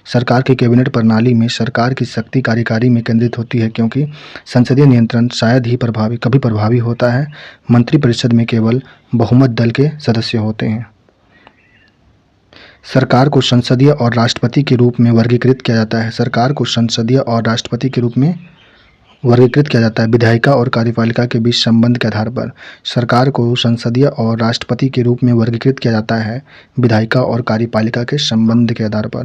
सरकार की कैबिनेट प्रणाली में सरकार की शक्ति कार्यकारी में केंद्रित होती है, क्योंकि संसदीय नियंत्रण शायद ही कभी प्रभावी होता है। मंत्रिपरिषद में केवल बहुमत दल के सदस्य होते हैं। सरकार को संसदीय और राष्ट्रपति के रूप में वर्गीकृत किया जाता है। सरकार को संसदीय और राष्ट्रपति के रूप में वर्गीकृत किया जाता है विधायिका और कार्यपालिका के बीच संबंध के आधार पर। सरकार को संसदीय और राष्ट्रपति के रूप में वर्गीकृत किया जाता है विधायिका और कार्यपालिका के संबंध के आधार पर।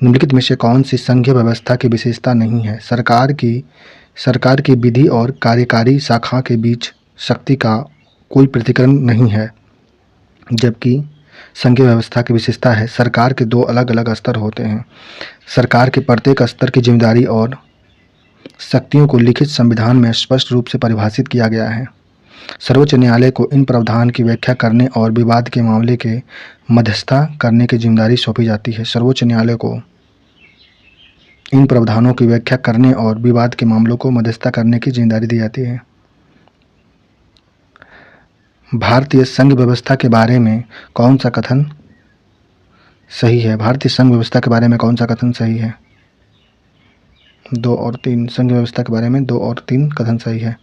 निम्नलिखित में से कौन सी संघीय व्यवस्था की विशेषता नहीं है? सरकार की विधि और कार्यकारी शाखा के बीच शक्ति का कोई प्रतिकरण नहीं है, जबकि संघीय व्यवस्था की विशेषता है सरकार के दो अलग अलग स्तर होते हैं। सरकार के प्रत्येक स्तर की जिम्मेदारी और शक्तियों को लिखित संविधान में स्पष्ट रूप से परिभाषित किया गया है। सर्वोच्च न्यायालय को इन प्रावधान की व्याख्या करने और विवाद के मामले के मध्यस्थता करने की जिम्मेदारी सौंपी जाती है। सर्वोच्च न्यायालय को इन प्रावधानों की व्याख्या करने और विवाद के मामलों को मध्यस्थता करने की जिम्मेदारी दी जाती है। भारतीय संघ व्यवस्था के बारे में कौन सा कथन सही है? भारतीय संघ व्यवस्था के बारे में कौन सा कथन सही है? 2 और 3। संघ व्यवस्था के बारे में 2 और 3 कथन सही है।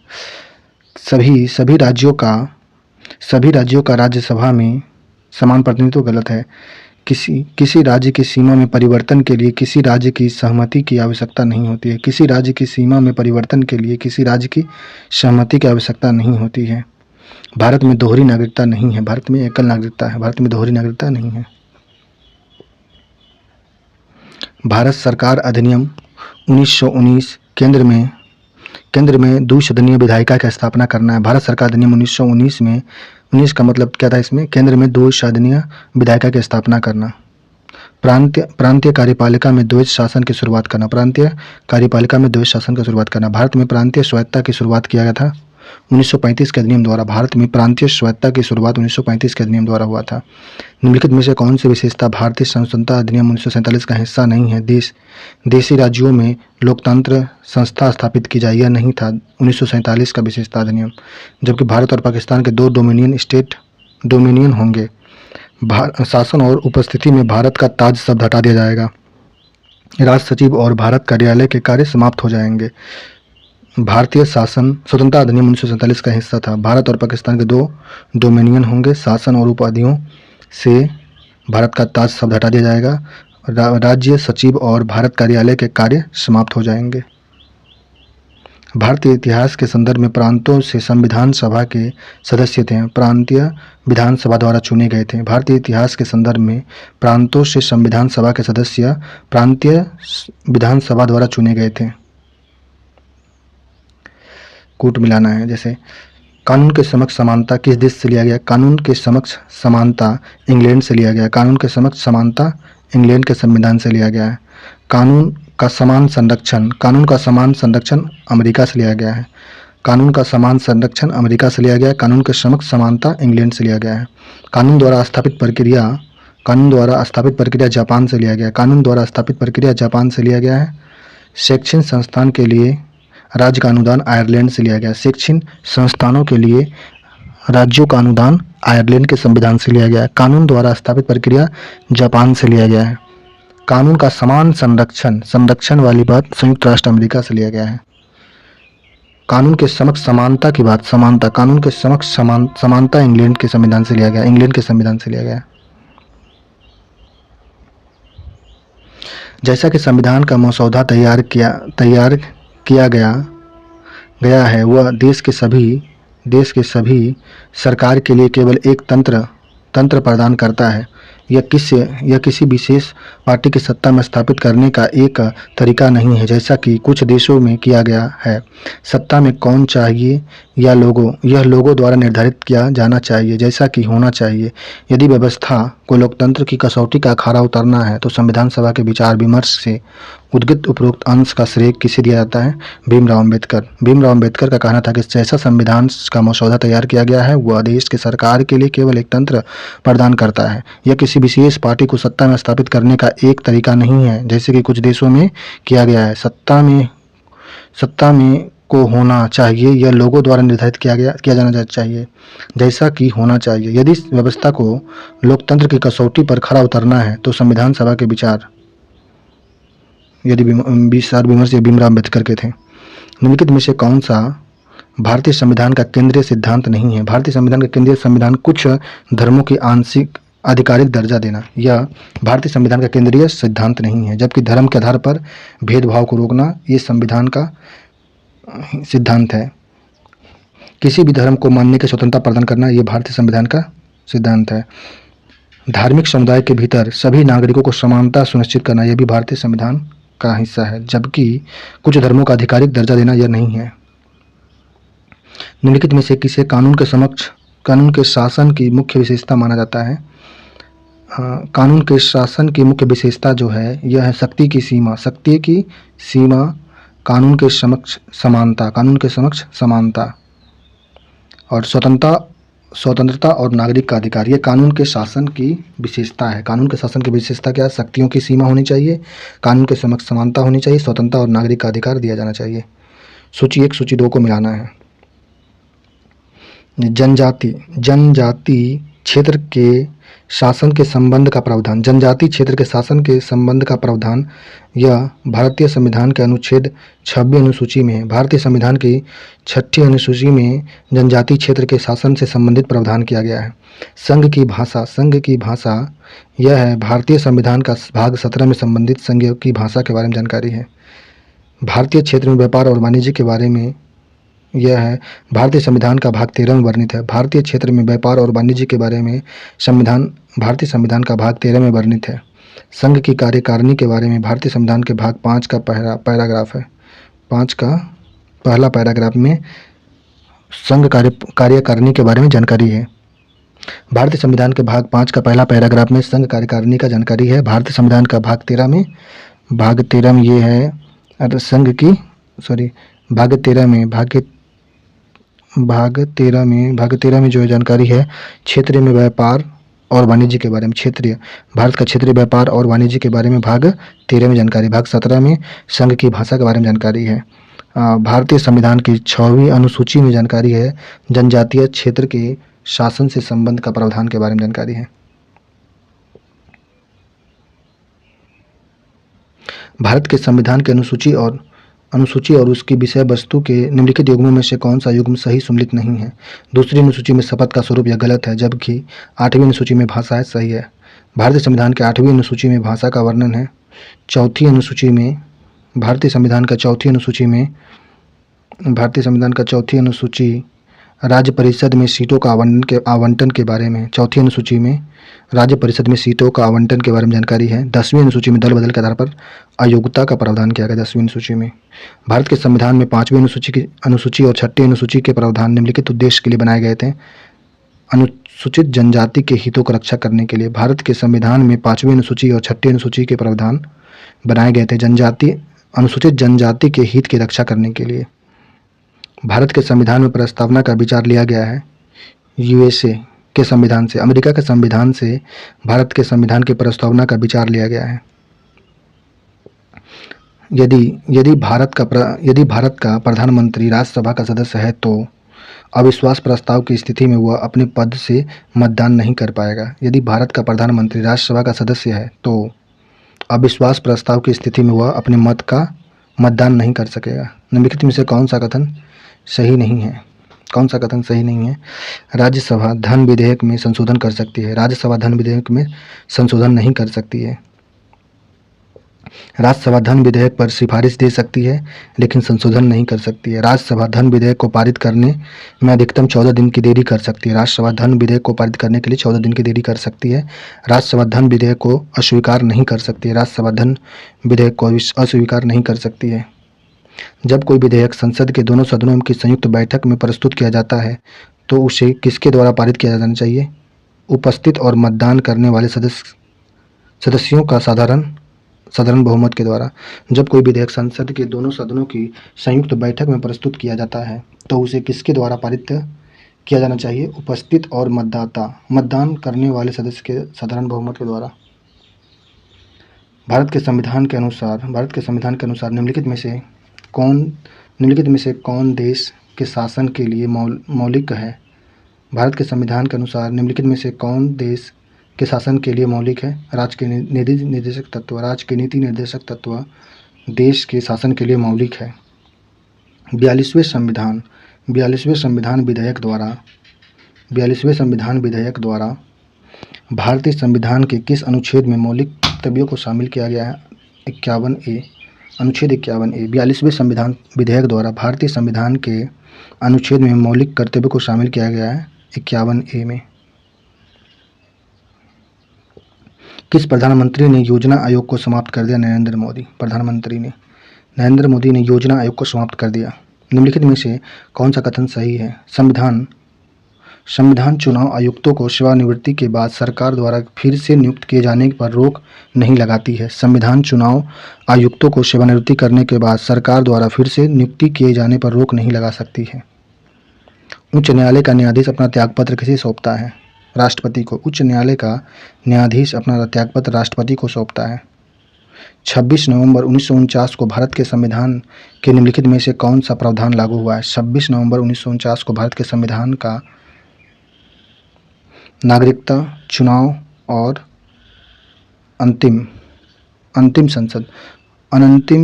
सभी राज्यों का राज्यसभा में समान प्रतिनिधित्व गलत है। किसी राज्य की सीमा में परिवर्तन के लिए किसी राज्य की सहमति की आवश्यकता नहीं होती है। किसी राज्य की सीमा में परिवर्तन के लिए किसी राज्य की सहमति की आवश्यकता नहीं होती है। भारत में दोहरी नागरिकता नहीं है। भारत में एकल नागरिकता है। भारत में दोहरी नागरिकता नहीं है। भारत सरकार अधिनियम 1919 केंद्र में द्विसदनीय विधायिका की स्थापना करना है। भारत सरकार अधिनियम 1919 में 19 का मतलब क्या था? इसमें केंद्र में द्विसदनीय विधायिका की स्थापना करना। प्रांतीय कार्यपालिका में द्वैध शासन की शुरुआत करना। प्रांतीय कार्यपालिका में द्वैध शासन की शुरुआत करना। भारत में प्रांतीय स्वायत्तता की शुरुआत किया गया था 1935 के अधिनियम द्वारा। भारत में प्रांतीय स्वायत्तता की शुरुआत 1935 के अधिनियम द्वारा हुआ था। निम्नलिखित में से कौन सी विशेषता भारतीय स्वतंत्रता अधिनियम 1947 का हिस्सा नहीं है? देशी राज्यों में लोकतंत्र संस्था स्थापित की जाए, यह नहीं था 1947 का विशेषता अधिनियम। जबकि भारत और पाकिस्तान के 2 डोमिनियन होंगे। शासन और उपस्थिति में भारत का ताज शब्द हटा दिया जाएगा। राज सचिव और भारत कार्यालय के कार्य समाप्त हो जाएंगे। भारतीय शासन स्वतंत्रता अधिनियम 1947 का हिस्सा था। भारत और पाकिस्तान के 2 डोमिनियन होंगे। शासन और उपाधियों से भारत का ताज शब्द हटा दिया जाएगा। राज्य सचिव और भारत कार्यालय के कार्य समाप्त हो जाएंगे। भारतीय इतिहास के संदर्भ में प्रांतों से संविधान सभा के सदस्य थे। प्रांतीय विधानसभा द्वारा चुने गए थे। भारतीय इतिहास के संदर्भ में प्रांतों से संविधान सभा के सदस्य प्रांतीय विधानसभा द्वारा चुने गए थे। कूट मिलाना है। जैसे कानून के समक्ष समानता किस देश से लिया गया? कानून के समक्ष समानता इंग्लैंड से लिया गया। कानून के समक्ष समानता इंग्लैंड के संविधान से लिया गया है। कानून का समान संरक्षण अमेरिका से लिया गया है। कानून का समान संरक्षण अमेरिका से लिया गया है। कानून के समक्ष समानता इंग्लैंड से लिया गया है। कानून द्वारा स्थापित प्रक्रिया जापान से लिया गया है। कानून द्वारा स्थापित प्रक्रिया जापान से लिया गया है। शैक्षणिक संस्थान के लिए राज्य का अनुदान आयरलैंड से लिया गया। शैक्षणिक संस्थानों के लिए राज्यों का अनुदान आयरलैंड के संविधान से लिया गया है। कानून द्वारा स्थापित प्रक्रिया जापान से लिया गया है। कानून का समान संरक्षण वाली बात संयुक्त राष्ट्र अमेरिका से लिया गया है। कानून के समक्ष समानता की बात कानून के समक्ष समानता इंग्लैंड के संविधान से लिया गया। जैसा कि संविधान का मसौदा तैयार किया गया है, वह देश के सभी सरकार के लिए केवल एक तंत्र प्रदान करता है। यह किसी विशेष पार्टी की सत्ता में स्थापित करने का एक तरीका नहीं है, जैसा कि कुछ देशों में किया गया है। सत्ता में कौन चाहिए यह लोगों द्वारा निर्धारित किया जाना चाहिए, जैसा कि होना चाहिए। यदि व्यवस्था को लोकतंत्र की कसौटी का अखाड़ा उतारना है तो संविधान सभा के विचार विमर्श से उद्गत उपरोक्त अंश का श्रेय किसे दिया जाता है? भीमराव अम्बेडकर का कहना था कि जैसा संविधान का मसौदा तैयार किया गया है वह देश के सरकार के लिए केवल एक तंत्र प्रदान करता है। यह किसी विशेष पार्टी को सत्ता में स्थापित करने का एक तरीका नहीं है, जैसे कि कुछ देशों में किया गया है। सत्ता में को होना चाहिए, यह लोगों द्वारा निर्धारित किया जाना चाहिए, जैसा कि होना चाहिए। यदि इस व्यवस्था को लोकतंत्र की कसौटी पर खरा उतरना है तो संविधान सभा के विचार यदि विचार विमर्श या भीमराव अम्बेडकर के थे। निम्नलिखित में से कौन सा भारतीय संविधान का केंद्रीय सिद्धांत नहीं है? भारतीय संविधान का केंद्रीय संविधान कुछ धर्मों की आंशिक आधिकारिक दर्जा देना, यह भारतीय संविधान का केंद्रीय सिद्धांत नहीं है। जबकि धर्म के आधार पर भेदभाव को रोकना ये संविधान का सिद्धांत है। किसी भी धर्म को मानने की स्वतंत्रता प्रदान करना ये भारतीय संविधान का सिद्धांत है। धार्मिक समुदाय के भीतर सभी नागरिकों को समानता सुनिश्चित करना यह भी भारतीय संविधान का हिस्सा है। जबकि कुछ धर्मों का आधिकारिक दर्जा देना यह नहीं है। निम्नलिखित में से किसे कानून के शासन की मुख्य विशेषता माना जाता है? कानून के शासन की मुख्य विशेषता जो है यह है शक्ति की सीमा, कानून के समक्ष समानता और स्वतंत्रता और नागरिक का अधिकार। ये कानून के शासन की विशेषता है। कानून के शासन की विशेषता क्या है? शक्तियों की सीमा होनी चाहिए, कानून के समक्ष समानता होनी चाहिए, स्वतंत्रता और नागरिक का अधिकार दिया जाना चाहिए। सूची 1 सूची 2 को मिलाना है। जनजाति क्षेत्र के शासन के संबंध का प्रावधान। जनजाति क्षेत्र के शासन के संबंध का प्रावधान यह भारतीय संविधान के अनुच्छेद 26 अनुसूची में है। भारतीय संविधान की 6ठी अनुसूची में जनजाति क्षेत्र के शासन से संबंधित प्रावधान किया गया है। संघ की भाषा यह है भारतीय संविधान का भाग 17 में संबंधित संघ की भाषा के बारे में जानकारी है। भारतीय क्षेत्र में व्यापार और वाणिज्य के बारे में यह है भारतीय संविधान का भाग 13 में वर्णित है। भारतीय क्षेत्र में व्यापार और वाणिज्य के बारे में भारतीय संविधान का भाग 13 में वर्णित है। संघ की कार्यकारिणी के बारे में भारतीय संविधान के भाग 5 का पैराग्राफ है। 5 का पहला पैराग्राफ में संघ कार्यकारिणी के बारे में जानकारी है। भारतीय संविधान के भाग 5 का पहला पैराग्राफ में संघ कार्यकारिणी का जानकारी है। भारतीय संविधान का भाग 13 में ये है भाग 13 में जो है जानकारी है क्षेत्र में व्यापार और वाणिज्य के बारे में। भारत का क्षेत्रीय व्यापार और वाणिज्य के बारे में भाग 13 में जानकारी। भाग 17 में संघ की भाषा के बारे में जानकारी है। भारतीय संविधान की 6वीं अनुसूची में जानकारी है जनजातीय क्षेत्र के शासन से संबंध का प्रावधान के बारे में जानकारी है। भारत के संविधान के अनुसूची और उसकी विषय वस्तु के निम्नलिखित युग्मों में से कौन सा युग्म सही सम्मिलित नहीं है? दूसरी अनुसूची में शपथ का स्वरूप यह गलत है, जबकि 8वीं अनुसूची में भाषा सही है। भारतीय संविधान के 8वीं अनुसूची में भाषा का वर्णन है। भारतीय संविधान का चौथी अनुसूची राज्य परिषद में सीटों का आवंटन के बारे में। चौथी अनुसूची में राज्य परिषद में सीटों का आवंटन के बारे में जानकारी है। 10वीं अनुसूची में दल बदल के आधार पर अयोग्यता का प्रावधान किया गया। 10वीं अनुसूची में भारत के संविधान में 5वीं अनुसूची और 6ठी अनुसूची के प्रावधान निम्नलिखित उद्देश्य के लिए बनाए गए थे। अनुसूचित जनजाति के हितों की रक्षा करने के लिए भारत के संविधान में 5वीं अनुसूची और 6ठी अनुसूची के प्रावधान बनाए गए थे अनुसूचित जनजाति के हित की रक्षा करने के लिए। भारत के संविधान में प्रस्तावना का विचार लिया गया है यूएसए के संविधान से। अमेरिका के संविधान से भारत के संविधान की प्रस्तावना का विचार लिया गया है। यदि भारत का प्रधानमंत्री राज्यसभा का सदस्य है तो अविश्वास प्रस्ताव की स्थिति में वह अपने पद से मतदान नहीं कर पाएगा। यदि भारत का प्रधानमंत्री राज्यसभा का सदस्य है तो अविश्वास प्रस्ताव की स्थिति में वह अपने मत का मतदान नहीं कर सकेगा। निम्नलिखित में से कौन सा कथन सही नहीं है? राज्यसभा धन विधेयक में संशोधन कर सकती है। राज्यसभा धन विधेयक में संशोधन नहीं कर सकती है। राज्यसभा धन विधेयक पर सिफारिश दे सकती है लेकिन संशोधन नहीं कर सकती है। राज्यसभा धन विधेयक को पारित करने में अधिकतम 14 दिन की देरी कर सकती है। राज्यसभा धन विधेयक को पारित करने के लिए 14 दिन की देरी कर सकती है। राज्यसभा धन विधेयक को अस्वीकार नहीं कर सकती है। राज्यसभा धन विधेयक को अस्वीकार नहीं कर सकती है। जब कोई विधेयक संसद के दोनों सदनों की संयुक्त बैठक में प्रस्तुत किया जाता है तो उसे किसके द्वारा पारित किया जाना चाहिए? उपस्थित और मतदान करने वाले सदस्यों का साधारण बहुमत के द्वारा। जब कोई विधेयक संसद के दोनों सदनों की संयुक्त बैठक में प्रस्तुत किया जाता है तो उसे किसके द्वारा पारित किया जाना चाहिए? उपस्थित और मतदान करने वाले सदस्य के साधारण बहुमत के द्वारा। भारत के संविधान के अनुसार निम्नलिखित में से कौन देश के शासन के लिए मौलिक है? भारत के संविधान के अनुसार निम्नलिखित में से कौन देश के शासन के लिए मौलिक है? राज्य के नीति निर्देशक तत्व, देश के शासन के लिए मौलिक है। 42वें संविधान विधेयक द्वारा भारतीय संविधान के किस अनुच्छेद में मौलिक कर्तव्यों को शामिल किया गया है? 51A, अनुच्छेद 51A। 42वें संविधान विधेयक द्वारा भारतीय संविधान के अनुच्छेद में मौलिक कर्तव्यों को शामिल किया गया है 51A में। किस प्रधानमंत्री ने योजना आयोग को समाप्त कर दिया? नरेंद्र मोदी ने योजना आयोग को समाप्त कर दिया। निम्नलिखित में से कौन सा कथन सही है? संविधान चुनाव आयुक्तों को सेवानिवृत्ति के बाद सरकार द्वारा फिर से नियुक्त किए जाने पर रोक नहीं लगाती है। संविधान चुनाव आयुक्तों को सेवानिवृत्ति करने के बाद सरकार द्वारा फिर से नियुक्ति किए जाने पर रोक नहीं लगा सकती है। उच्च न्यायालय का न्यायाधीश अपना त्यागपत्र किसे सौंपता है? राष्ट्रपति को। उच्च न्यायालय का न्यायाधीश अपना त्यागपत्र राष्ट्रपति को सौंपता है। 26 नवंबर 1949 को भारत के संविधान के निम्नलिखित में से कौन सा प्रावधान लागू हुआ है? 26 नवंबर 1949 को भारत के संविधान का नागरिकता, चुनाव और अंतिम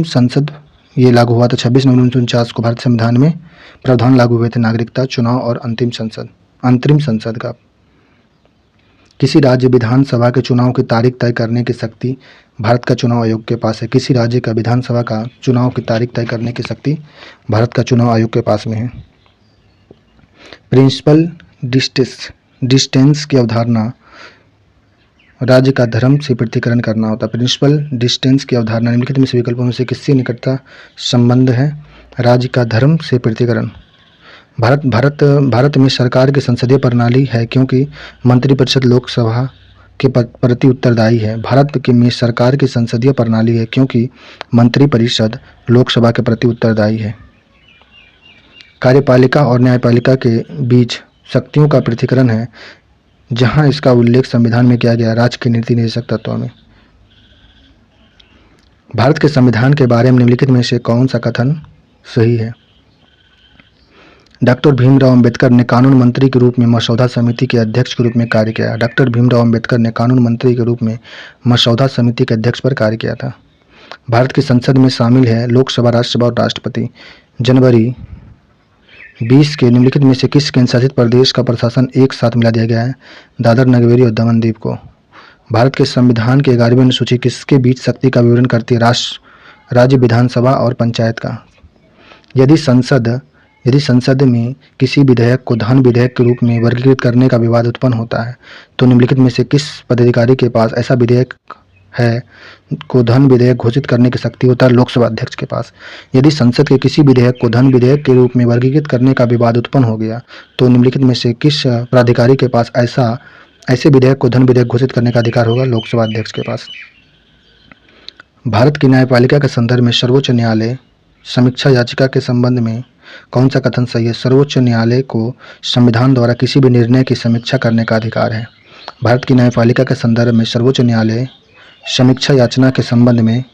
संसद ये लागू हुआ था। 26 नवंबर 1949 को भारत संविधान में प्रावधान लागू हुए थे नागरिकता, चुनाव और अंतरिम संसद का। किसी राज्य विधानसभा के चुनाव की तारीख तय करने की शक्ति भारत का चुनाव आयोग के पास है। किसी राज्य का विधानसभा का चुनाव की तारीख तय करने की शक्ति भारत का चुनाव आयोग के पास में है। प्रिंसिपल डिस्टेंस की अवधारणा राज्य का धर्म से पृथक्करण करना होता है। प्रिंसिपल डिस्टेंस की अवधारणा निम्नलिखित में से विकल्पों में से किससे निकटता संबंध है? राज्य का धर्म से पृथक्करण। भारत में सरकार की संसदीय प्रणाली है क्योंकि मंत्रिपरिषद लोकसभा के प्रति उत्तरदायी है। भारत में सरकार की संसदीय प्रणाली है क्योंकि मंत्रिपरिषद लोकसभा के प्रति उत्तरदायी है। कार्यपालिका और न्यायपालिका के बीच शक्तियों का पृथक्करण है जहां इसका उल्लेख संविधान में किया गया राज्य के नीति निर्देशक तत्वों में। भारत के संविधान के बारे में निम्नलिखित में से कौन सा कथन सही है? डॉक्टर भीमराव अंबेडकर ने कानून मंत्री के रूप में मसौदा समिति के अध्यक्ष के रूप में कार्य किया। डॉक्टर भीमराव अंबेडकर ने कानून मंत्री के रूप में मसौदा समिति के अध्यक्ष पर कार्य किया था। भारत की संसद में शामिल है लोकसभा, राज्यसभा और राष्ट्रपति। जनवरी 20 के निम्नलिखित में से किस केंद्रशासित प्रदेश का प्रशासन एक साथ मिला दिया गया है? दादर, नगर हवेली और दमन दीव को। भारत के संविधान की 11वीं अनुसूची किसके बीच शक्ति का विवरण करती है? राज्य, विधानसभा और पंचायत का। यदि संसद में किसी विधेयक को धन विधेयक के रूप में वर्गीकृत करने का विवाद उत्पन्न होता है तो निम्नलिखित में से किस पदाधिकारी के पास ऐसा विधेयक है को धन विधेयक घोषित करने की शक्ति होता है? लोकसभा अध्यक्ष के पास। यदि संसद के किसी विधेयक को धन विधेयक के रूप में वर्गीकृत करने का विवाद उत्पन्न हो गया तो निम्नलिखित में से किस प्राधिकारी के पास ऐसे विधेयक को धन विधेयक घोषित करने का अधिकार होगा? लोकसभा अध्यक्ष के पास। भारत की न्यायपालिका के संदर्भ में सर्वोच्च न्यायालय समीक्षा याचिका के संबंध में कौन सा कथन सही है? सर्वोच्च न्यायालय को संविधान द्वारा किसी भी निर्णय की समीक्षा करने का अधिकार है। भारत की न्यायपालिका के संदर्भ में सर्वोच्च न्यायालय समीक्षा याचना के संबंध में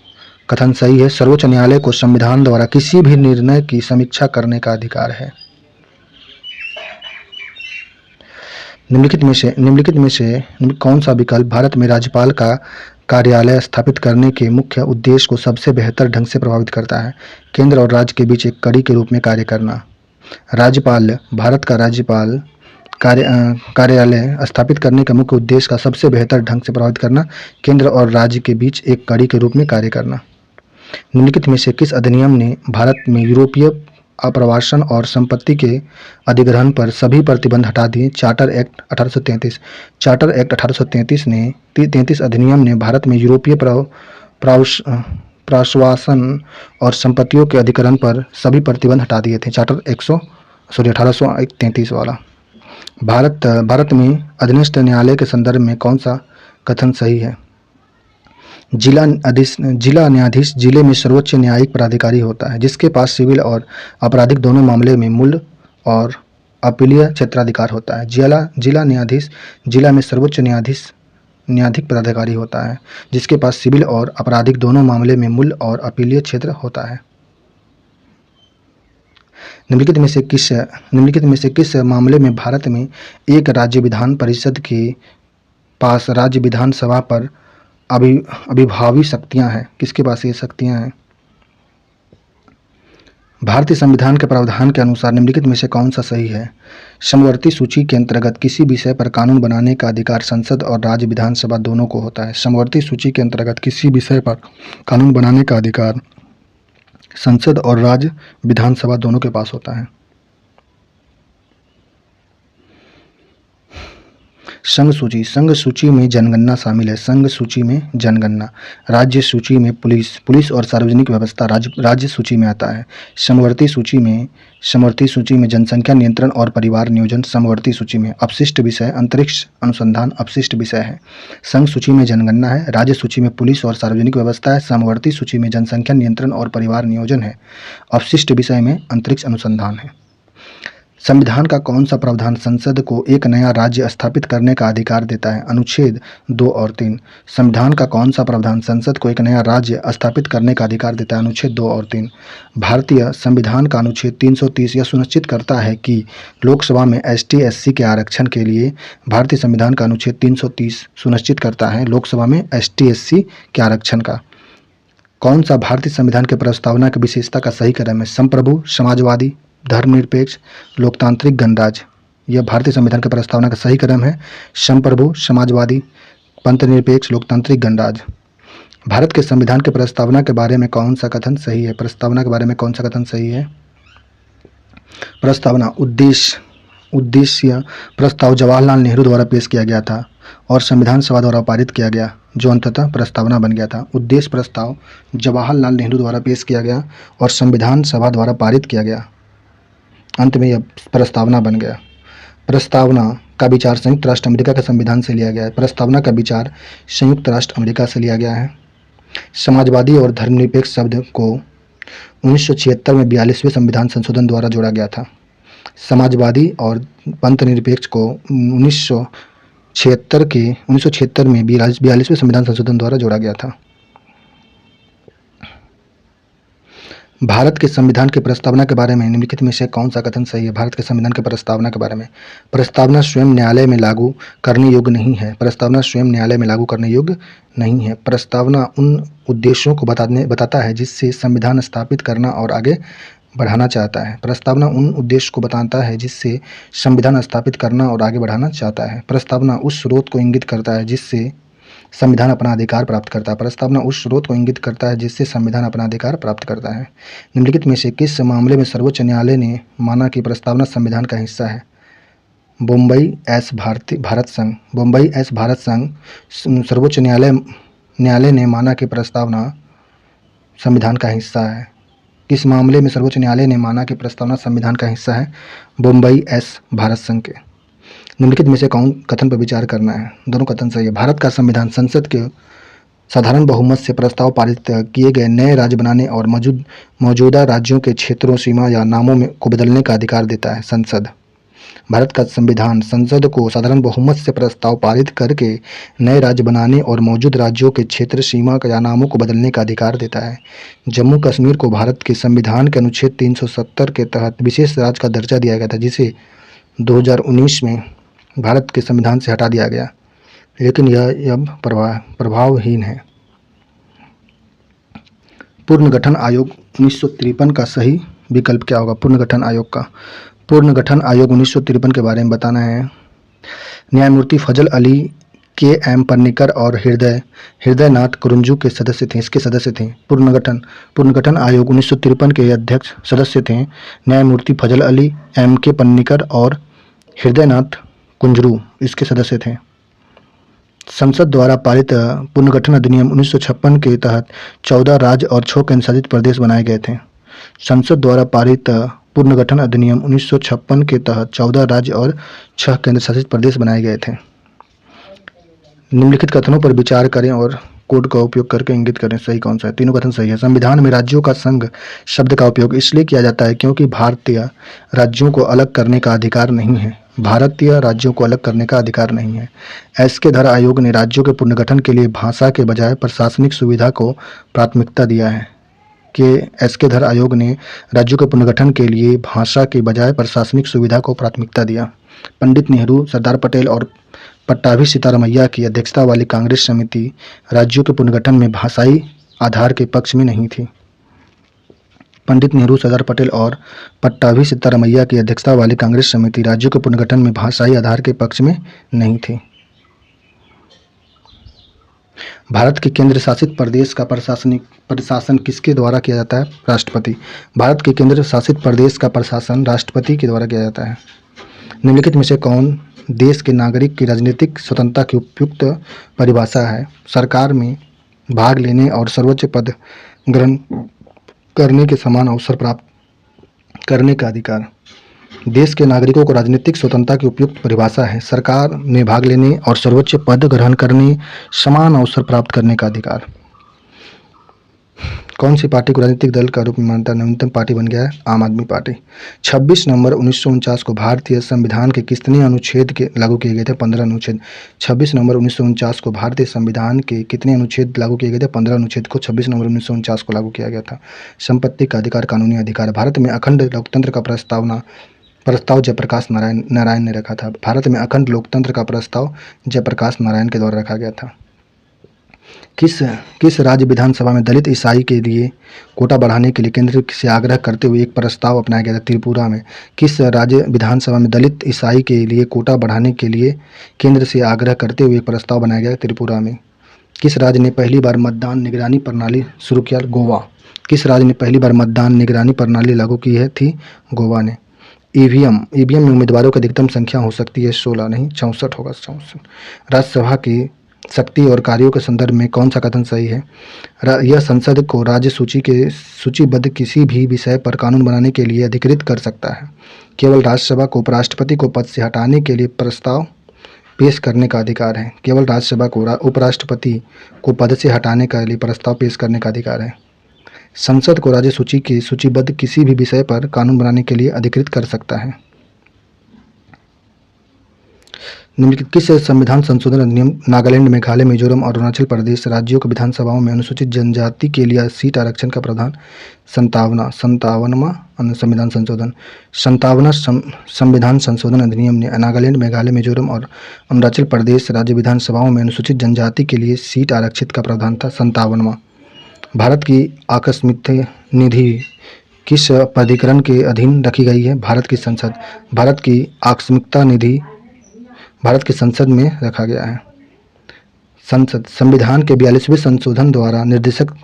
कथन सही है। सर्वोच्च न्यायालय को संविधान द्वारा किसी भी निर्णय की समीक्षा करने का अधिकार है। निम्नलिखित में से कौन सा विकल्प भारत में राज्यपाल का कार्यालय स्थापित करने के मुख्य उद्देश्य को सबसे बेहतर ढंग से प्रभावित करता है? केंद्र और राज्य के बीच एक कड़ी के रूप में कार्य करना। भारत का राज्यपाल कार्यालय स्थापित करने का मुख्य उद्देश्य का सबसे बेहतर ढंग से प्रभावित करना, केंद्र और राज्य के बीच एक कड़ी के रूप में कार्य करना। निम्नलिखित में से किस अधिनियम ने भारत में यूरोपीय आप्रवासन और संपत्ति के अधिग्रहण पर सभी प्रतिबंध हटा दिए? Charter act 1833। चार्टर एक्ट 1833 अधिनियम ने भारत में यूरोपीय प्राश्वासन और संपत्तियों के अधिग्रहण पर सभी प्रतिबंध हटा दिए थे। चार्टर 1833 वाला। भारत में अधीनस्थ न्यायालय के संदर्भ में कौन सा कथन सही है? जिला न्यायाधीश जिले में सर्वोच्च न्यायिक प्राधिकारी होता है जिसके पास सिविल और आपराधिक दोनों मामले में मूल और अपीलीय क्षेत्राधिकार होता है। जिला न्यायाधीश जिला में सर्वोच्च न्यायिक प्राधिकारी होता है जिसके पास सिविल और आपराधिक दोनों मामले में मूल और अपीलीय क्षेत्र होता है। निम्नलिखित में से किस मामले में भारत में एक राज्य विधान परिषद के पास राज्य विधानसभा पर अभिभावी शक्तियां हैं? किसके पास ये शक्तियां हैं? भारतीय संविधान के प्रावधान के अनुसार निम्नलिखित में से कौन सा सही है? समवर्ती सूची के अंतर्गत किसी विषय पर कानून बनाने का अधिकार संसद और राज्य विधानसभा दोनों को होता है। समवर्ती सूची के अंतर्गत किसी विषय पर कानून बनाने का अधिकार संसद और राज्य विधानसभा दोनों के पास होता है। संघ सूची, संघ सूची में जनगणना शामिल है। संघ सूची में जनगणना। राज्य सूची में पुलिस और सार्वजनिक व्यवस्था राज्य सूची में आता है। समवर्ती सूची में जनसंख्या नियंत्रण और परिवार नियोजन समवर्ती सूची में। अपशिष्ट विषय अंतरिक्ष अनुसंधान अपशिष्ट विषय है। संघ सूची में जनगणना है। राज्य सूची में पुलिस और सार्वजनिक व्यवस्था है। समवर्ती सूची में जनसंख्या नियंत्रण और परिवार नियोजन है। अपशिष्ट विषय में अंतरिक्ष अनुसंधान है। संविधान का कौन सा प्रावधान संसद को एक नया राज्य स्थापित करने का अधिकार देता है? अनुच्छेद 2 और 3। संविधान का कौन सा प्रावधान संसद को एक नया राज्य स्थापित करने का अधिकार देता है? अनुच्छेद 2 और 3। भारतीय संविधान का अनुच्छेद 330 यह सुनिश्चित करता है कि लोकसभा में ST/SC के आरक्षण के लिए भारतीय संविधान का अनुच्छेद 330 सुनिश्चित करता है लोकसभा में ST/SC के आरक्षण का। कौन सा भारतीय संविधान के प्रस्तावना की विशेषता का सही क्रम है? संप्रभु, समाजवादी, धर्मनिरपेक्ष, लोकतांत्रिक, गणराज्य। यह भारतीय संविधान के प्रस्तावना का सही क्रम है। संप्रभु, समाजवादी, पंथनिरपेक्ष, लोकतांत्रिक, गणराज्य। भारत के संविधान के प्रस्तावना के बारे में कौन सा कथन सही है? प्रस्तावना के बारे में कौन सा कथन सही है? प्रस्तावना उद्देश्य प्रस्ताव जवाहरलाल नेहरू द्वारा पेश किया गया था और संविधान सभा द्वारा पारित किया गया, जो अंततः प्रस्तावना बन गया था। उद्देश्य प्रस्ताव जवाहरलाल नेहरू द्वारा पेश किया गया और संविधान सभा द्वारा पारित किया गया, अंत में यह प्रस्तावना बन गया। प्रस्तावना का विचार संयुक्त राष्ट्र अमेरिका के संविधान से लिया गया है। प्रस्तावना का विचार संयुक्त राष्ट्र अमेरिका से लिया गया है। समाजवादी और धर्मनिरपेक्ष शब्द को 1976 में 42वें संविधान संशोधन द्वारा जोड़ा गया था। समाजवादी और पंथनिरपेक्ष को 1976 में 42वें संविधान संशोधन द्वारा जोड़ा गया था। भारत के संविधान की प्रस्तावना के बारे में निम्नलिखित में से कौन सा कथन सही है? भारत के संविधान की प्रस्तावना के बारे में। प्रस्तावना स्वयं न्यायालय में लागू करने योग्य नहीं है। प्रस्तावना स्वयं न्यायालय में लागू करने योग्य नहीं है। प्रस्तावना उन उद्देश्यों को बताता है जिससे संविधान स्थापित करना और आगे बढ़ाना चाहता है। प्रस्तावना उन उद्देश्य को बताता है जिससे संविधान स्थापित करना और आगे बढ़ाना चाहता है। प्रस्तावना उस स्रोत को इंगित करता है जिससे संविधान अपना अधिकार प्राप्त करता है। प्रस्तावना उस स्रोत को इंगित करता है जिससे संविधान अपना अधिकार प्राप्त करता है। निम्नलिखित में से किस मामले में सर्वोच्च न्यायालय ने माना कि प्रस्तावना संविधान का हिस्सा है? बम्बई एस भारत संघ सर्वोच्च न्यायालय ने माना कि प्रस्तावना संविधान का हिस्सा है। किस मामले में सर्वोच्च न्यायालय ने माना कि प्रस्तावना संविधान का हिस्सा है? बम्बई एस भारत संघ के। निम्नलिखित में से कौन कथन पर विचार करना है? दोनों कथन सही है। भारत का संविधान संसद के साधारण बहुमत से प्रस्ताव पारित किए गए नए राज्य बनाने और मौजूदा राज्यों के क्षेत्रों, सीमा या नामों को बदलने का अधिकार देता है। संसद। भारत का संविधान संसद को साधारण बहुमत से प्रस्ताव पारित करके नए राज्य बनाने और मौजूद राज्यों के क्षेत्र, सीमा या नामों को बदलने का अधिकार देता है। जम्मू कश्मीर को भारत के संविधान के अनुच्छेद 370 के तहत विशेष राज्य का दर्जा दिया गया था, जिसे 2019 में भारत के संविधान से हटा दिया गया, लेकिन यह अब प्रभावहीन है। पुनर्गठन आयोग 1953 का सही विकल्प क्या होगा? पुनर्गठन आयोग 1953 के बारे में बताना है। न्यायमूर्ति फजल अली, KM पन्नीकर और हृदयनाथ कुरुंजू के इसके सदस्य थे। पुनर्गठन आयोग 1953 के अध्यक्ष सदस्य थे न्यायमूर्ति फजल अली, MK पन्नीकर और हृदयनाथ कुंजरू इसके सदस्य थे। संसद द्वारा पारित पुनर्गठन अधिनियम 1956 के तहत 14 राज्य और 6 केंद्रशासित प्रदेश बनाए गए थे। संसद द्वारा पारित पुनर्गठन अधिनियम 1956 के तहत 14 राज्य और 6 केंद्रशासित प्रदेश बनाए गए थे। निम्नलिखित कथनों पर विचार करें और कोड का उपयोग करके इंगित करें सही कौन सा है। तीनों कथन सही है। संविधान में राज्यों का संघ शब्द का उपयोग इसलिए किया जाता है क्योंकि भारतीय राज्यों को अलग करने का अधिकार नहीं है। एसके धर आयोग ने राज्यों के पुनर्गठन के लिए भाषा के बजाय प्रशासनिक सुविधा को प्राथमिकता दिया है। एसके धर आयोग ने राज्यों के पुनर्गठन के लिए भाषा के बजाय प्रशासनिक सुविधा को प्राथमिकता दिया। पंडित नेहरू, सरदार पटेल और पट्टाभी सीतारामैया की अध्यक्षता वाली कांग्रेस समिति राज्यों के पुनर्गठन में भाषाई आधार के पक्ष में नहीं थी। पंडित नेहरू, सरदार पटेल और पट्टाभी सिद्धारमैया की अध्यक्षता वाली कांग्रेस समिति राज्यों के पुनर्गठन में भाषाई आधार के पक्ष में नहीं थी। भारत के केंद्र शासित प्रदेश का प्रशासन किसके द्वारा किया जाता है? राष्ट्रपति। भारत के केंद्र शासित प्रदेश का प्रशासन राष्ट्रपति के द्वारा किया जाता है। निम्नलिखित में से कौन देश के नागरिक की राजनीतिक स्वतंत्रता की उपयुक्त परिभाषा है? सरकार में भाग लेने और सर्वोच्च पद ग्रहण करने के समान अवसर प्राप्त करने का अधिकार। देश के नागरिकों को राजनीतिक स्वतंत्रता की उपयुक्त परिभाषा है सरकार में भाग लेने और सर्वोच्च पद ग्रहण करने, समान अवसर प्राप्त करने का अधिकार। कौन सी पार्टी को राजनीतिक दल का रूप में मानता है? नवीनतम पार्टी बन गया है आम आदमी पार्टी। 26 नवंबर 1949 को भारतीय संविधान के कितने अनुच्छेद के लागू किए गए थे? 15 अनुच्छेद। 26 नवंबर 1949 को भारतीय संविधान के कितने अनुच्छेद लागू किए गए थे? 15 अनुच्छेद को 26 नवंबर 1949 को लागू किया गया था। संपत्ति का अधिकार, कानूनी अधिकार। भारत में अखंड लोकतंत्र का प्रस्ताव जयप्रकाश नारायण ने रखा था। भारत में अखंड लोकतंत्र का प्रस्ताव जयप्रकाश नारायण के द्वारा रखा गया था। किस राज्य विधानसभा में दलित ईसाई के लिए कोटा बढ़ाने के लिए केंद्र से आग्रह करते हुए एक प्रस्ताव अपनाया गया था? त्रिपुरा में। किस राज्य विधानसभा में दलित ईसाई के लिए कोटा बढ़ाने के लिए केंद्र से आग्रह करते हुए एक प्रस्ताव बनाया गया? त्रिपुरा में। किस राज्य ने पहली बार मतदान निगरानी प्रणाली शुरू किया? गोवा। किस राज्य ने पहली बार मतदान निगरानी प्रणाली लागू की थी? गोवा ने। ईवीएम में उम्मीदवारों की अधिकतम संख्या हो सकती है 16, नहीं 64 होगा, 64। राज्यसभा की शक्ति और कार्यों के संदर्भ में कौन सा कथन सही है? यह संसद को राज्य सूची के सूचीबद्ध किसी भी विषय पर कानून बनाने के लिए अधिकृत कर सकता है। केवल राज्यसभा को उपराष्ट्रपति को पद से हटाने के लिए प्रस्ताव पेश करने का अधिकार है। केवल राज्यसभा को उपराष्ट्रपति को पद से हटाने के लिए प्रस्ताव पेश करने का अधिकार है। संसद को राज्य सूची के सूचीबद्ध किसी भी विषय पर कानून बनाने के लिए अधिकृत कर सकता है। निम्नलिखित किस संविधान संशोधन अधिनियम नागालैंड, मेघालय, मिजोरम और अरुणाचल प्रदेश राज्यों की विधानसभाओं में अनुसूचित जनजाति के लिए सीट आरक्षण का प्रावधान? 57वां संविधान संशोधन। 57वां संविधान संशोधन अधिनियम ने नागालैंड, मेघालय, मिजोरम और अरुणाचल प्रदेश राज्य विधानसभाओं में अनुसूचित जनजाति के लिए सीट आरक्षित का प्रावधान था। 57वां। भारत की आकस्मिक निधि किस प्राधिकरण के अधीन रखी गई है? भारत की संसद। भारत की आकस्मिकता निधि भारत की संसद में रखा गया है। संसद संविधान के 42वें संशोधन द्वारा निर्देशक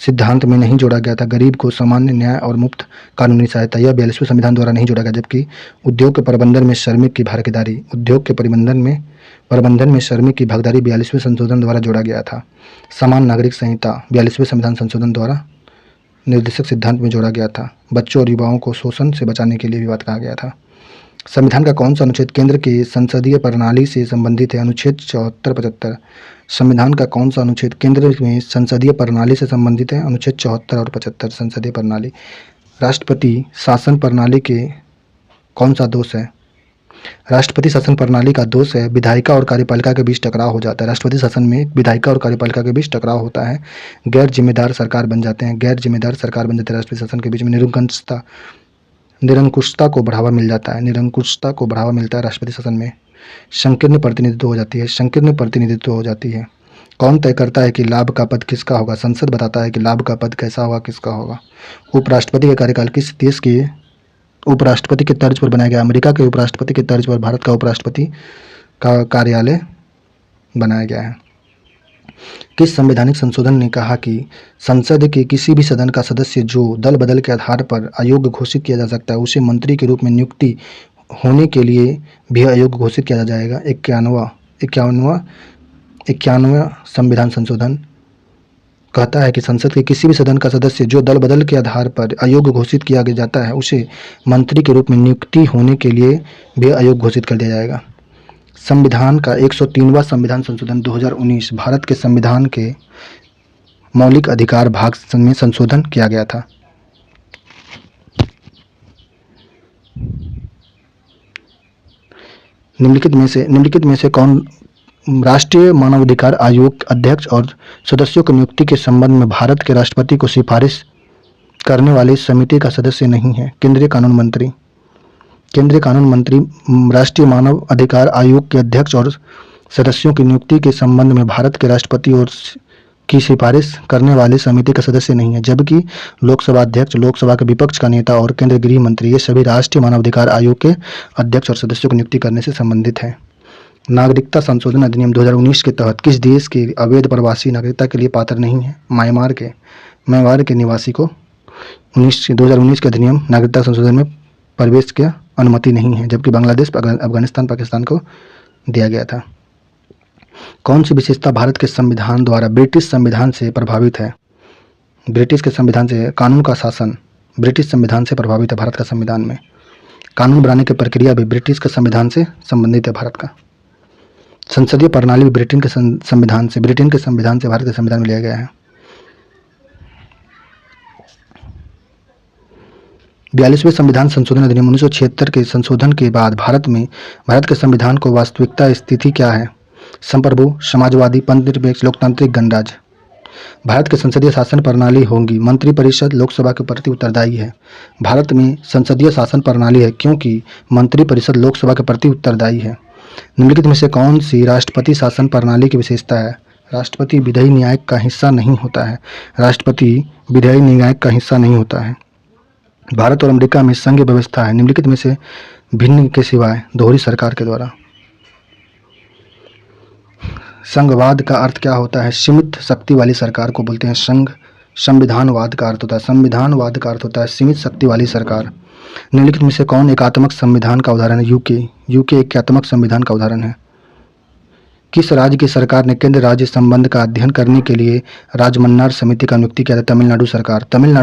सिद्धांत में नहीं जोड़ा गया था गरीब को सामान्य न्याय और मुफ्त कानूनी सहायता। यह 42वें संविधान द्वारा नहीं जोड़ा गया। जबकि उद्योग के प्रबंधन में श्रमिक की भागीदारी, उद्योग के प्रबंधन में श्रमिक की भागीदारी 42वें संशोधन द्वारा जोड़ा गया था। समान नागरिक संहिता 42वें संविधान संशोधन द्वारा निर्देशक सिद्धांत में जोड़ा गया था। बच्चों और युवाओं को शोषण से बचाने के लिए भी बात कहा गया था। संविधान का कौन सा अनुच्छेद केंद्र की संसदीय प्रणाली से संबंधित है? अनुच्छेद 74-75। संविधान का कौन सा अनुच्छेद केंद्र में संसदीय प्रणाली से संबंधित है? अनुच्छेद 74 और 75 संसदीय प्रणाली। राष्ट्रपति शासन प्रणाली के कौन सा दोष है? राष्ट्रपति शासन प्रणाली का दोष है विधायिका और कार्यपालिका के बीच टकराव हो जाता है। राष्ट्रपति शासन में विधायिका और कार्यपालिका के बीच टकराव होता है। गैर जिम्मेदार सरकार बन जाते हैं राष्ट्रपति शासन के बीच में। निरंकुशता को बढ़ावा मिल जाता है। निरंकुशता को बढ़ावा मिलता है राष्ट्रपति शासन में। संकीर्ण प्रतिनिधित्व हो जाती है। कौन तय करता है कि लाभ का पद किसका होगा? संसद बताता है कि लाभ का पद कैसा होगा, किसका होगा। उपराष्ट्रपति का कार्यकाल किस देश के उपराष्ट्रपति के तर्ज पर बनाया गया? अमेरिका के उपराष्ट्रपति के तर्ज पर भारत का उपराष्ट्रपति का कार्यालय बनाया गया है। किस संवैधानिक संशोधन ने कहा कि संसद के किसी भी सदन का सदस्य जो दल बदल के आधार पर अयोग्य घोषित किया जा सकता है उसे मंत्री के रूप में नियुक्ति होने के लिए भी अयोग्य घोषित किया जाएगा? 51वां संविधान संशोधन कहता है कि संसद के किसी भी सदन का सदस्य जो दल बदल के आधार पर अयोग्य घोषित किया जाता है उसे मंत्री के रूप में नियुक्ति होने के लिए भी अयोग्य घोषित कर दिया जाएगा। संविधान का 103वां संविधान संशोधन 2019 भारत के संविधान के मौलिक अधिकार भाग में संशोधन किया गया था। निम्नलिखित में से कौन राष्ट्रीय मानवाधिकार आयोग अध्यक्ष और सदस्यों की नियुक्ति के संबंध में भारत के राष्ट्रपति को सिफारिश करने वाली समिति का सदस्य नहीं है? केंद्रीय कानून मंत्री राष्ट्रीय मानव अधिकार आयोग के अध्यक्ष और सदस्यों की नियुक्ति के संबंध में भारत के राष्ट्रपति और की सिफारिश करने वाले समिति का सदस्य नहीं है, जबकि लोकसभा अध्यक्ष, लोकसभा के विपक्ष का नेता और केंद्रीय गृह मंत्री ये सभी राष्ट्रीय मानवाधिकार आयोग के अध्यक्ष और सदस्यों की नियुक्ति करने से संबंधित है। नागरिकता संशोधन अधिनियम 2019 के तहत किस देश के अवैध प्रवासी नागरिकता के लिए पात्र नहीं है? म्यांमार के निवासी को 2019 के अधिनियम नागरिकता संशोधन में प्रवेश की अनुमति नहीं है, जबकि बांग्लादेश, अफगानिस्तान, पाकिस्तान को दिया गया था। कौन सी विशेषता भारत के संविधान द्वारा ब्रिटिश संविधान से प्रभावित है? ब्रिटिश के संविधान से कानून का शासन ब्रिटिश संविधान से प्रभावित है। भारत का संविधान में कानून बनाने की प्रक्रिया भी ब्रिटिश के संविधान से संबंधित है। भारत का संसदीय प्रणाली भी ब्रिटेन के संविधान से भारत के संविधान में लिया गया है। 42वें संविधान संशोधन अधिनियम 1976 के संशोधन के बाद भारत के संविधान को वास्तविकता स्थिति क्या है? संप्रभु, समाजवादी, पंथनिरपेक्ष, लोकतांत्रिक, गणराज्य। भारत के संसदीय शासन प्रणाली होगी। मंत्रिपरिषद लोकसभा के प्रति उत्तरदायी है। भारत में संसदीय शासन प्रणाली है क्योंकि मंत्रिपरिषद लोकसभा के प्रति उत्तरदायी है। निम्नलिखित में से कौन सी राष्ट्रपति शासन प्रणाली की विशेषता है? राष्ट्रपति विधायी न्यायिक का हिस्सा नहीं होता है। भारत और अमेरिका में संघीय व्यवस्था है। निम्नलिखित में से भिन्न के सिवाय दोहरी सरकार के द्वारा। संघवाद का अर्थ क्या होता है? सीमित शक्ति वाली सरकार को बोलते हैं संघ। संविधानवाद का अर्थ होता है सीमित शक्ति वाली सरकार। निम्नलिखित में से कौन एकात्मक संविधान का उदाहरण है? यूके एकात्मक संविधान का उदाहरण है। किस राज्य की सरकार ने केंद्र राज्य संबंध का अध्ययन करने के लिए राजमन्नार समिति का नियुक्ति किया था? तमिलनाडु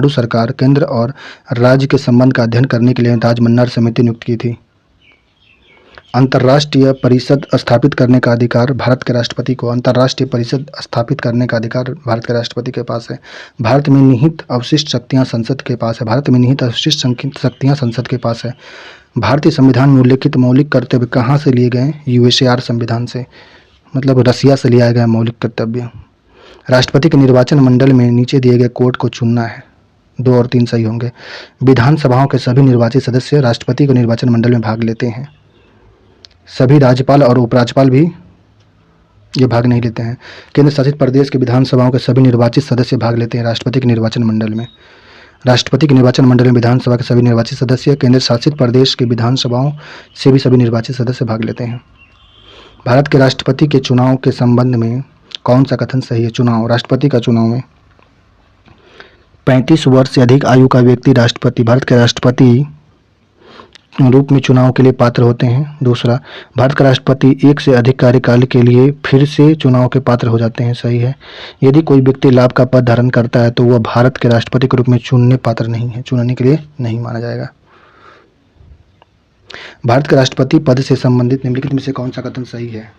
सरकार केंद्र और राज्य के संबंध का अध्ययन करने के लिए राजमन्नार समिति नियुक्त की थी। अंतर्राष्ट्रीय परिषद स्थापित करने का अधिकार भारत के राष्ट्रपति को अंतर्राष्ट्रीय परिषद स्थापित करने का अधिकार भारत के राष्ट्रपति के पास है। भारत में निहित अवशिष्ट शक्तियां संसद के पास है। भारतीय संविधान में उल्लिखित मौलिक कर्तव्य कहाँ से लिए गए? यूएसएआर संविधान से, मतलब रसिया से लिया गया मौलिक कर्तव्य। राष्ट्रपति के निर्वाचन मंडल में नीचे दिए गए कोड को चुनना है। 2 और 3 सही होंगे। विधानसभाओं के सभी निर्वाचित सदस्य राष्ट्रपति के निर्वाचन मंडल में भाग लेते हैं। सभी राज्यपाल और उपराज्यपाल भी ये भाग नहीं लेते हैं। केंद्र शासित प्रदेश के विधानसभाओं के सभी निर्वाचित सदस्य भाग लेते हैं राष्ट्रपति के निर्वाचन मंडल में। राष्ट्रपति के निर्वाचन मंडल में विधानसभा के सभी निर्वाचित सदस्य, केंद्र शासित प्रदेश के विधानसभाओं से भी सभी निर्वाचित सदस्य भाग लेते हैं। भारत के राष्ट्रपति के चुनाव के संबंध में कौन सा कथन सही है? राष्ट्रपति का चुनाव में 35 वर्ष से अधिक आयु का व्यक्ति भारत के राष्ट्रपति रूप में चुनाव के लिए पात्र होते हैं। दूसरा, भारत का राष्ट्रपति 1 से अधिक कार्यकाल के लिए फिर से चुनाव के पात्र हो जाते हैं। सही है। यदि कोई व्यक्ति लाभ का पद धारण करता है तो वह भारत के राष्ट्रपति के रूप में चुनने के लिए नहीं माना जाएगा। भारत के राष्ट्रपति पद से संबंधित निम्नलिखित में से कौन सा कथन सही है?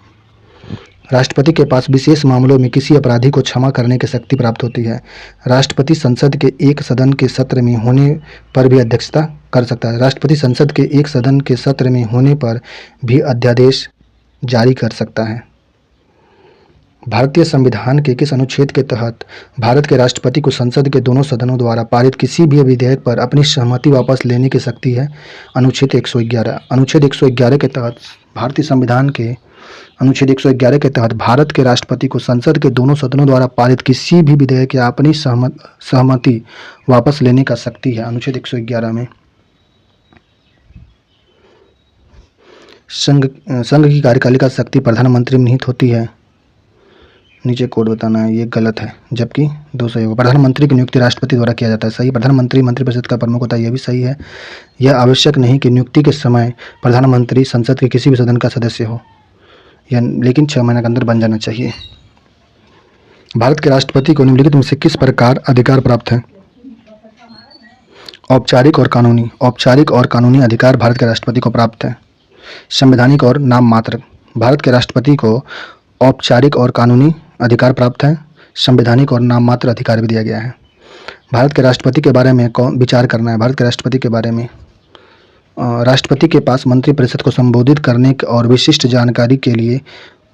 राष्ट्रपति के पास विशेष मामलों में किसी अपराधी को क्षमा करने की शक्ति प्राप्त होती है। राष्ट्रपति संसद के एक सदन के सत्र में होने पर भी अध्यक्षता कर सकता है। राष्ट्रपति संसद के एक सदन के सत्र में होने पर भी अध्यादेश जारी कर सकता है। भारतीय संविधान के किस अनुच्छेद के तहत भारत के राष्ट्रपति को संसद के दोनों सदनों द्वारा पारित किसी भी विधेयक पर अपनी सहमति वापस लेने की शक्ति है? अनुच्छेद 111। अनुच्छेद 111 के तहत भारतीय संविधान के अनुच्छेद 111 के तहत भारत के राष्ट्रपति को संसद के दोनों सदनों द्वारा पारित किसी भी विधेयक या अपनी सहमति वापस लेने का शक्ति है। अनुच्छेद 111 में संघ की कार्यपालिका शक्ति प्रधानमंत्री में निहित होती है। नीचे कोड बताना है, ये गलत है, जबकि 2 सही होगा। प्रधानमंत्री की नियुक्ति राष्ट्रपति द्वारा किया जाता है। सही। प्रधानमंत्री मंत्रिपरिषद का प्रमुख होता है, यह भी सही है। यह आवश्यक नहीं कि नियुक्ति के समय प्रधानमंत्री संसद के किसी भी सदन का सदस्य हो, लेकिन 6 महीने के अंदर बन जाना चाहिए। भारत के राष्ट्रपति को निम्नलिखित में से किस प्रकार अधिकार प्राप्त है? औपचारिक और कानूनी अधिकार भारत के राष्ट्रपति को प्राप्त है। संवैधानिक और नाम मात्र। भारत के राष्ट्रपति को औपचारिक और कानूनी अधिकार प्राप्त है। संवैधानिक और नाम मात्र अधिकार भी दिया गया है। भारत के राष्ट्रपति के बारे में कौन विचार करना है? भारत के राष्ट्रपति के बारे में राष्ट्रपति के पास मंत्रिपरिषद को संबोधित करने और विशिष्ट जानकारी के लिए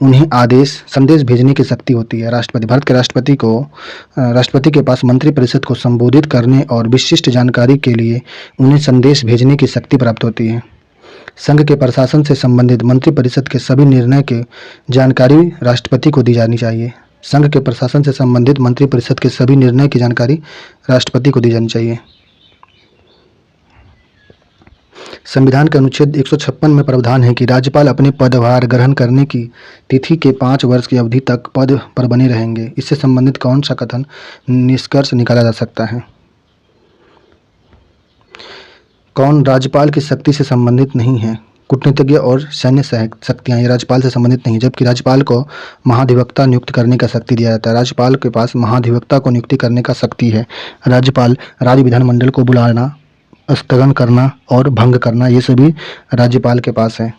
उन्हें संदेश भेजने की शक्ति होती है। भारत के राष्ट्रपति के पास मंत्रिपरिषद को संबोधित करने और विशिष्ट जानकारी के लिए उन्हें संदेश भेजने की शक्ति प्राप्त होती है। संघ के प्रशासन से संबंधित मंत्रिपरिषद के सभी निर्णय की जानकारी राष्ट्रपति को दी जानी चाहिए। संघ के प्रशासन से संबंधित मंत्रिपरिषद के सभी निर्णय की जानकारी राष्ट्रपति को दी जानी चाहिए। संविधान के अनुच्छेद 156 में प्रावधान है कि राज्यपाल अपने पदभार ग्रहण करने की तिथि के 5 वर्ष की अवधि तक पद पर बने रहेंगे। इससे संबंधित कौन सा कथन निष्कर्ष निकाला जा सकता है? कौन राज्यपाल की शक्ति से संबंधित नहीं है? कूटनीतिज्ञ और सैन्य शक्तियाँ ये राज्यपाल से संबंधित नहीं, जबकि राज्यपाल को महाधिवक्ता नियुक्त करने का शक्ति दिया जाता है। राज्यपाल के पास महाधिवक्ता को नियुक्ति करने का शक्ति है। राज्यपाल राज्य विधानमंडल को बुलाना, स्थगन करना और भंग करना ये सभी राज्यपाल के पास है।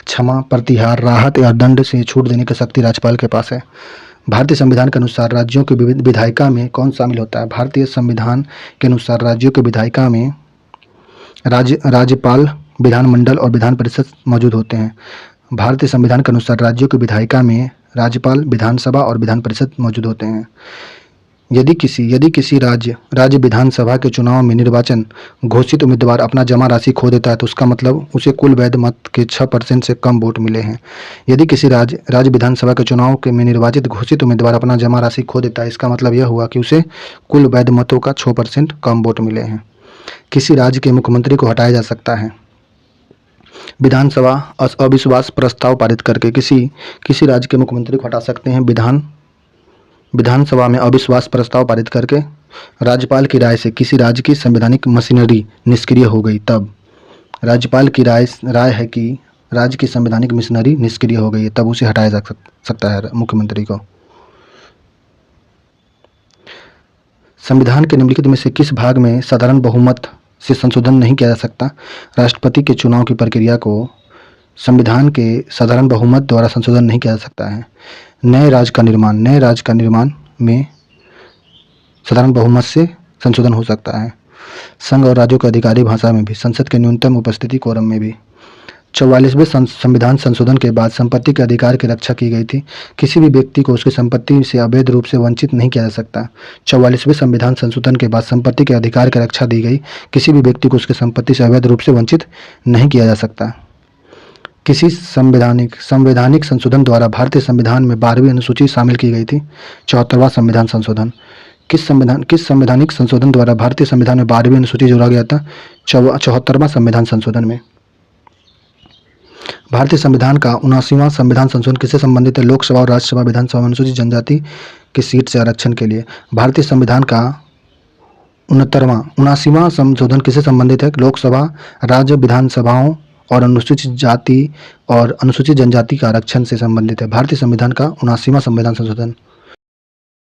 क्षमा, प्रतिहार, राहत या दंड से छूट देने की शक्ति राज्यपाल के पास है। भारतीय संविधान के अनुसार राज्यों के विधायिका में कौन शामिल होता है? भारतीय संविधान के अनुसार राज्यों के विधायिका में राज्यपाल, विधानमंडल और विधान परिषद मौजूद होते हैं। भारतीय संविधान के अनुसार राज्यों की विधायिका में राज्यपाल, विधानसभा और विधान परिषद मौजूद होते हैं। यदि किसी राज्य विधानसभा के चुनाव में निर्वाचन घोषित उम्मीदवार अपना जमा राशि खो देता है तो उसका मतलब उसे कुल वैध मत के 6% से कम वोट मिले हैं। यदि किसी राज्य विधानसभा के चुनाव में निर्वाचित घोषित उम्मीदवार अपना जमा राशि खो देता है, इसका मतलब यह हुआ कि उसे कुल वैध मतों का 6% कम वोट मिले हैं। किसी राज्य के मुख्यमंत्री को हटाया जा सकता है। विधानसभा अविश्वास प्रस्ताव पारित करके किसी राज्य के मुख्यमंत्री को हटा सकते हैं। विधानसभा में अविश्वास प्रस्ताव पारित करके राज्यपाल की राय से किसी राज्य की संवैधानिक मशीनरी निष्क्रिय हो गई, तब राज्यपाल की राय है कि राज्य की संवैधानिक मशीनरी निष्क्रिय हो गई है, तब उसे हटाया जा सकता है मुख्यमंत्री को। संविधान के निम्नलिखित में से किस भाग में साधारण बहुमत से संशोधन नहीं किया जा सकता? राष्ट्रपति के चुनाव की प्रक्रिया को संविधान के साधारण बहुमत द्वारा संशोधन नहीं किया जा सकता है। नए राज्य का निर्माण में साधारण बहुमत से संशोधन हो सकता है। संघ और राज्यों के अधिकारी भाषा में भी, संसद के न्यूनतम उपस्थिति कोरम में भी। 44वें संविधान संशोधन के बाद संपत्ति के अधिकार की रक्षा की गई थी। किसी भी व्यक्ति को उसकी संपत्ति से अवैध रूप से वंचित नहीं किया जा सकता। 44वें संविधान संशोधन के बाद संपत्ति के अधिकार की रक्षा दी गई। किसी भी व्यक्ति को उसकी संपत्ति से अवैध रूप से वंचित नहीं किया जा सकता। किसी संवैधानिक संशोधन द्वारा भारतीय संविधान में 12वीं अनुसूची शामिल की गई थी। 74वां संविधान संशोधन। किस संवैधानिक संशोधन द्वारा भारतीय संविधान में 12वीं अनुसूची जोड़ा गया था? 74वां संविधान संशोधन में। भारतीय संविधान का 79वां संविधान संशोधन किससे संबंधित है? लोकसभा और राज्यसभा विधानसभा में अनुसूचित जनजाति की सीट से आरक्षण के लिए। भारतीय संविधान का 79वां संशोधन किससे संबंधित है? लोकसभा, राज्य विधानसभाओं और अनुसूचित जाति और अनुसूचित जनजाति का आरक्षण से संबंधित है। भारतीय संविधान का 79वां संविधान संशोधन।